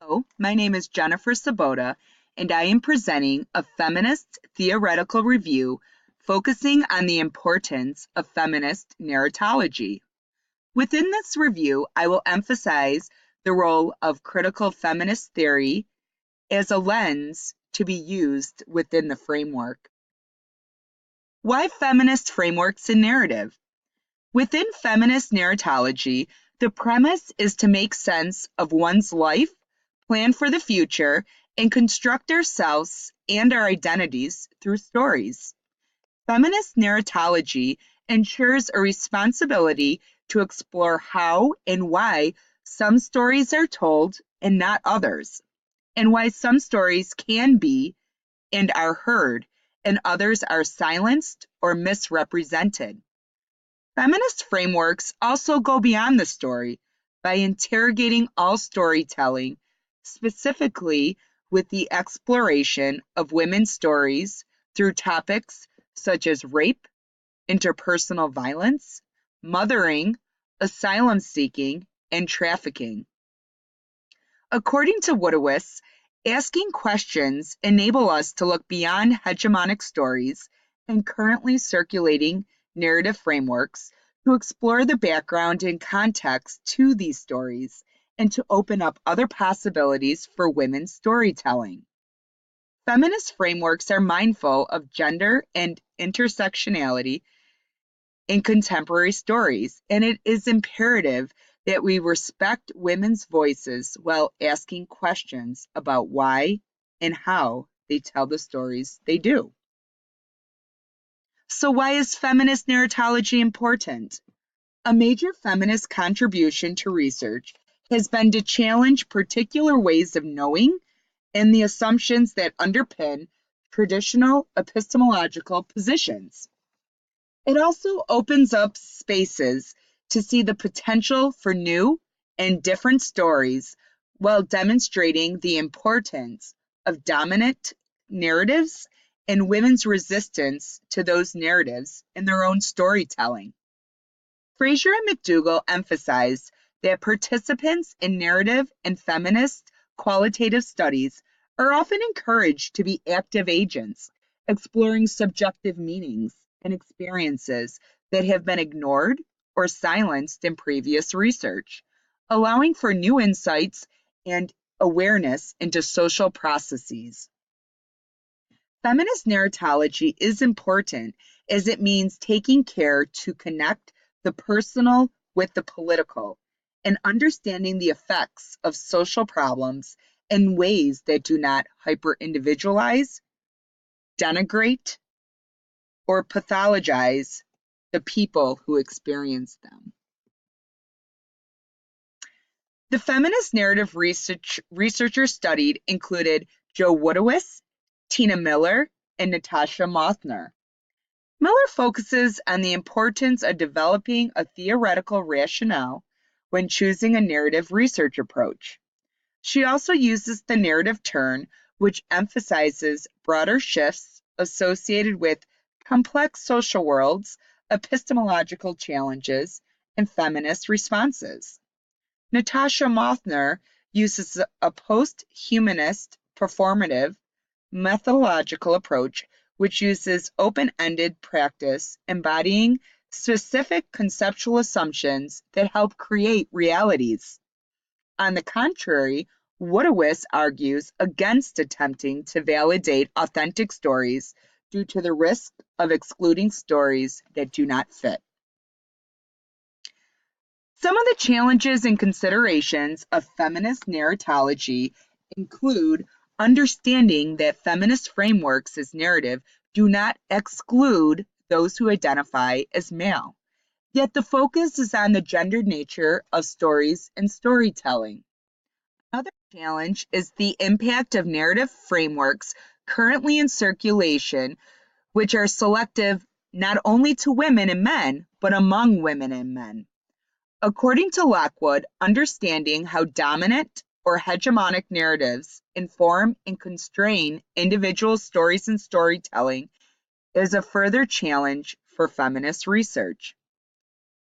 Hello, my name is Jennifer Saboda, and I am presenting a feminist theoretical review focusing on the importance of feminist narratology. Within this review, I will emphasize the role of critical feminist theory as a lens to be used within the framework. Why feminist frameworks in narrative? Within feminist narratology, the premise is to make sense of one's life, plan for the future, and construct ourselves and our identities through stories. Feminist narratology ensures a responsibility to explore how and why some stories are told and not others, and why some stories can be and are heard, and others are silenced or misrepresented. Feminist frameworks also go beyond the story by interrogating all storytelling, specifically with the exploration of women's stories through topics such as rape, interpersonal violence, mothering, asylum seeking, and trafficking. According to Woodowitz, asking questions enable us to look beyond hegemonic stories and currently circulating narrative frameworks to explore the background and context to these stories and to open up other possibilities for women's storytelling. Feminist frameworks are mindful of gender and intersectionality in contemporary stories, and it is imperative that we respect women's voices while asking questions about why and how they tell the stories they do. So, why is feminist narratology important? A major feminist contribution to research has been to challenge particular ways of knowing and the assumptions that underpin traditional epistemological positions. It also opens up spaces to see the potential for new and different stories while demonstrating the importance of dominant narratives and women's resistance to those narratives in their own storytelling. Fraser and McDougall emphasized that participants in narrative and feminist qualitative studies are often encouraged to be active agents, exploring subjective meanings and experiences that have been ignored or silenced in previous research, allowing for new insights and awareness into social processes. Feminist narratology is important as it means taking care to connect the personal with the political and understanding the effects of social problems in ways that do not hyper-individualize, denigrate, or pathologize the people who experience them. The feminist narrative researchers studied included Jo Woodowitz, Tina Miller, and Natasha Mothner. Miller focuses on the importance of developing a theoretical rationale when choosing a narrative research approach. She also uses the narrative turn, which emphasizes broader shifts associated with complex social worlds, epistemological challenges, and feminist responses. Natasha Mothner uses a post-humanist performative methodological approach which uses open-ended practice embodying specific conceptual assumptions that help create realities. On the contrary, Woodowitz argues against attempting to validate authentic stories due to the risk of excluding stories that do not fit. Some of the challenges and considerations of feminist narratology include understanding that feminist frameworks as narrative do not exclude those who identify as male, yet the focus is on the gendered nature of stories and storytelling. Another challenge is the impact of narrative frameworks currently in circulation, which are selective not only to women and men, but among women and men. According to Lockwood, understanding how dominant or hegemonic narratives inform and constrain individual stories and storytelling is a further challenge for feminist research.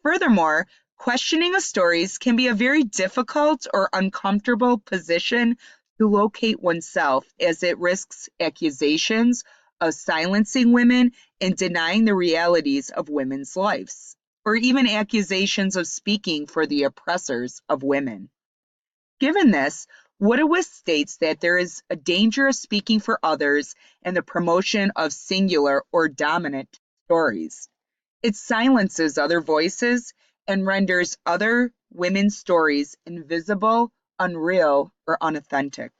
Furthermore, Questioning a stories can be a very difficult or uncomfortable position to locate oneself, as it risks accusations of silencing women and denying the realities of women's lives, or even accusations of speaking for the oppressors of women. Given this, Woodowith states that there is a danger of speaking for others and the promotion of singular or dominant stories. It silences other voices and renders other women's stories invisible, unreal, or unauthentic.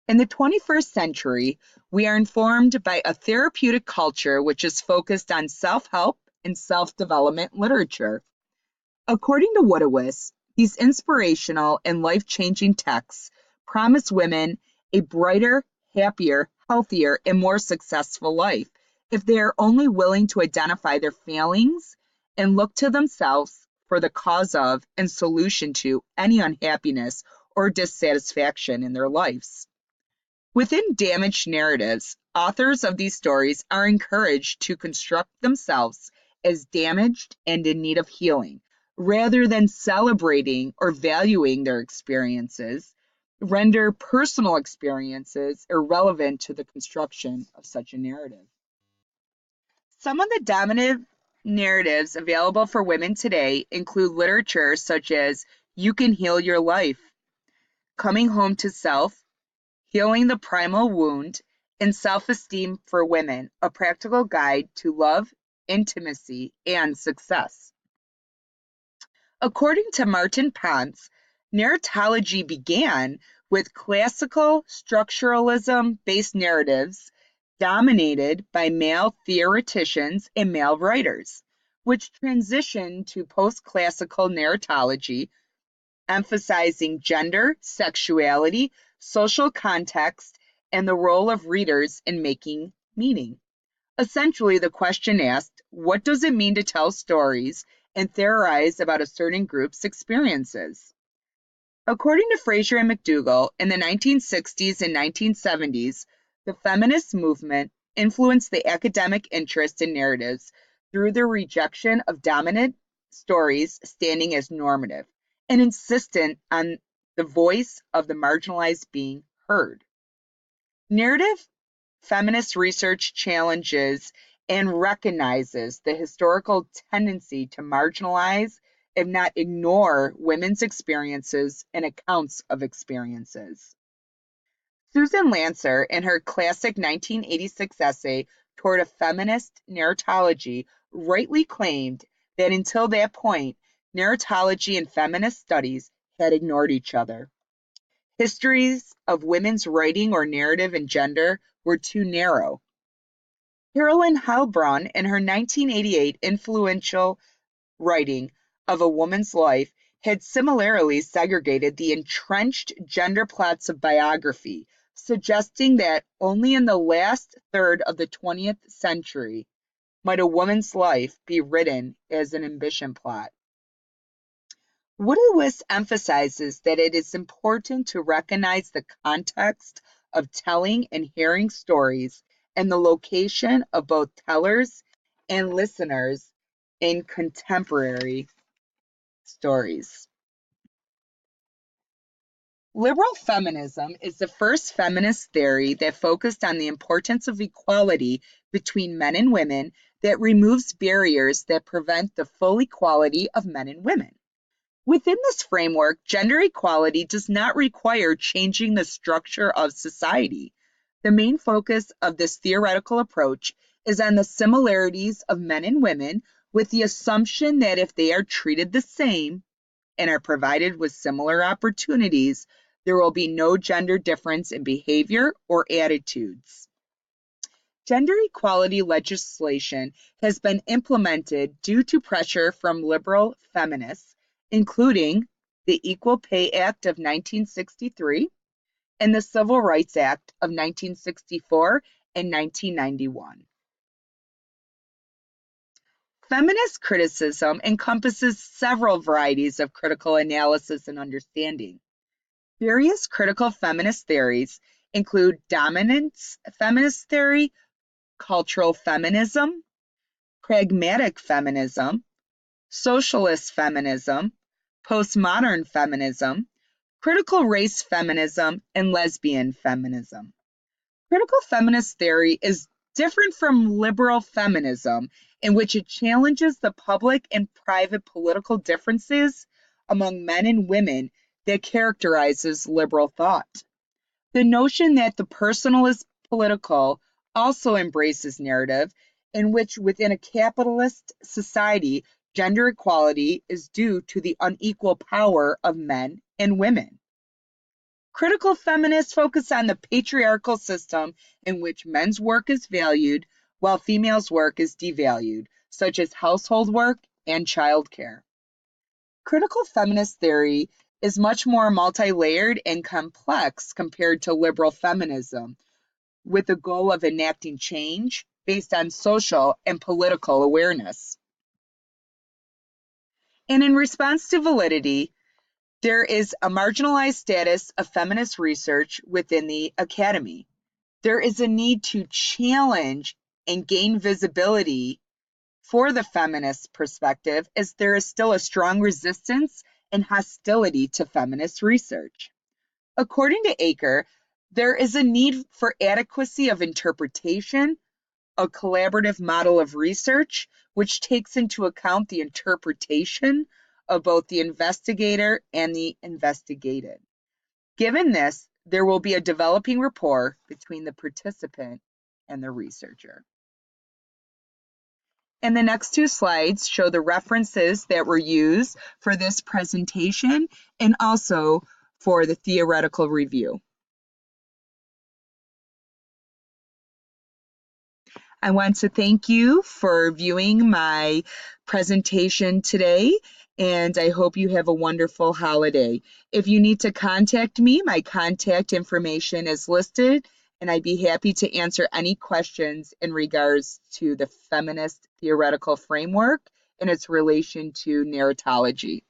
In the 21st century, we are informed by a therapeutic culture which is focused on self-help and self-development literature. According to Woodowith, these inspirational and life-changing texts promise women a brighter, happier, healthier, and more successful life if they are only willing to identify their failings and look to themselves for the cause of and solution to any unhappiness or dissatisfaction in their lives. Within damaged narratives, authors of these stories are encouraged to construct themselves as damaged and in need of healing, rather than celebrating or valuing their experiences, render personal experiences irrelevant to the construction of such a narrative. Some of the dominant narratives available for women today include literature such as You Can Heal Your Life, Coming Home to Self, Healing the Primal Wound, and Self-Esteem for Women, a practical guide to love, intimacy, and success. According to Martin Ponce, narratology began with classical structuralism-based narratives dominated by male theoreticians and male writers, which transitioned to post-classical narratology, emphasizing gender, sexuality, social context, and the role of readers in making meaning. Essentially, the question asked, what does it mean to tell stories and theorize about a certain group's experiences? According to Fraser and McDougall, in the 1960s and 1970s, the feminist movement influenced the academic interest in narratives through their rejection of dominant stories standing as normative and insistent on the voice of the marginalized being heard. Narrative feminist research challenges and recognizes the historical tendency to marginalize, if not ignore, women's experiences and accounts of experiences. Susan Lancer, in her classic 1986 essay Toward a Feminist Narratology, rightly claimed that until that point, narratology and feminist studies had ignored each other. Histories of women's writing or narrative and gender were too narrow. Carolyn Heilbronn, in her 1988 influential writing of A Woman's Life, had similarly segregated the entrenched gender plots of biography, suggesting that only in the last third of the 20th century might a woman's life be written as an ambition plot. Woodowith emphasizes that it is important to recognize the context of telling and hearing stories and the location of both tellers and listeners in contemporary stories. Liberal feminism is the first feminist theory that focused on the importance of equality between men and women, that removes barriers that prevent the full equality of men and women. Within this framework, gender equality does not require changing the structure of society. The main focus of this theoretical approach is on the similarities of men and women, with the assumption that if they are treated the same and are provided with similar opportunities, there will be no gender difference in behavior or attitudes. Gender equality legislation has been implemented due to pressure from liberal feminists, including the Equal Pay Act of 1963 and the Civil Rights Act of 1964 and 1991. Feminist criticism encompasses several varieties of critical analysis and understanding. Various critical feminist theories include dominance feminist theory, cultural feminism, pragmatic feminism, socialist feminism, postmodern feminism, critical race feminism, and lesbian feminism. Critical feminist theory is different from liberal feminism, in which it challenges the public and private political differences among men and women that characterizes liberal thought. The notion that the personal is political also embraces narrative in which within a capitalist society, gender equality is due to the unequal power of men and women. Critical feminists focus on the patriarchal system in which men's work is valued while females' work is devalued, such as household work and childcare. Critical feminist theory is much more multi-layered and complex compared to liberal feminism, with the goal of enacting change based on social and political awareness. And in response to validity, there is a marginalized status of feminist research within the academy. There is a need to challenge and gain visibility for the feminist perspective, as there is still a strong resistance and hostility to feminist research. According to Aker, there is a need for adequacy of interpretation, a collaborative model of research, which takes into account the interpretation of both the investigator and the investigated. Given this, there will be a developing rapport between the participant and the researcher. And the next two slides show the references that were used for this presentation and also for the theoretical review. I want to thank you for viewing my presentation today, and I hope you have a wonderful holiday. If you need to contact me, my contact information is listed, and I'd be happy to answer any questions in regards to the feminist theoretical framework and its relation to narratology.